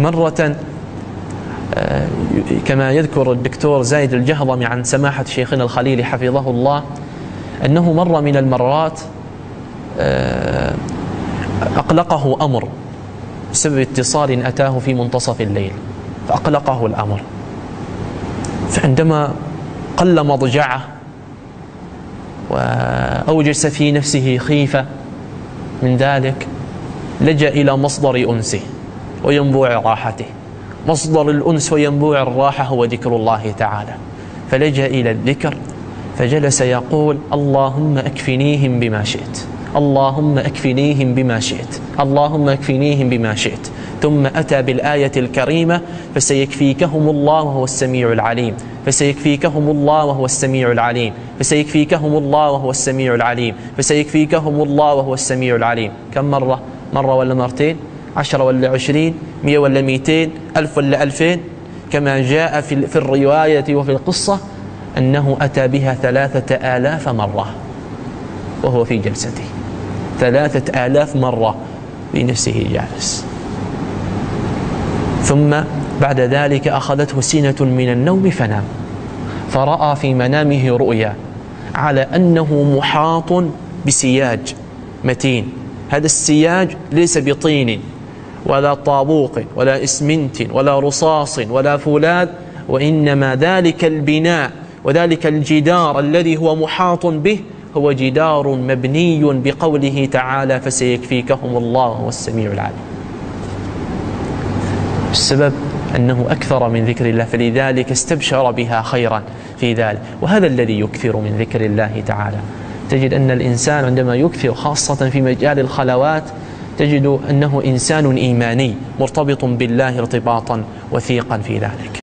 مرة كما يذكر الدكتور زايد الجهضمي عن سماحة شيخنا الخليلي حفظه الله، أنه مرة من المرات أقلقه أمر بسبب اتصال أتاه في منتصف الليل، فأقلقه الأمر، فعندما قل مضجعه وأوجس في نفسه خيفة من ذلك لجأ إلى مصدر أنسه وينبوع راحته. مصدر الأنس وينبوع الراحة هو ذكر الله تعالى، فلجأ إلى الذكر فجلس يقول: اللهم أكفنيهم بما شئت، اللهم أكفنيهم بما شئت، اللهم أكفنيهم بما شئت. ثم أتى بالآية الكريمة: فسيكفيكهم الله وهو السميع العليم، فسيكفيكهم الله وهو السميع العليم، فسيكفيكهم الله وهو السميع العليم، فسيكفيكهم الله وهو السميع العليم. كم مرة؟ مرة ولا مرتين؟ 10 ولا 20؟ 100 ولا 200؟ 1000 ولا 2000؟ كما جاء في الرواية وفي القصة أنه أتى بها 3000 مرة وهو في جلسته، 3000 مرة بنفسه جالس. ثم بعد ذلك أخذته سنة من النوم فنام، فرأى في منامه رؤيا على أنه محاط بسياج متين. هذا السياج ليس بطين ولا طابوق ولا إسمنت ولا رصاص ولا فولاذ، وإنما ذلك البناء وذلك الجدار الذي هو محاط به هو جدار مبني بقوله تعالى: فسيكفيكهم الله وهو السميع العليم. السبب أنه أكثر من ذكر الله، فلذلك استبشر بها خيرا في ذلك. وهذا الذي يكثر من ذكر الله تعالى. تجد أن الإنسان عندما يكثر خاصة في مجال الخلوات تجد أنه إنسان إيماني مرتبط بالله ارتباطا وثيقا في ذلك.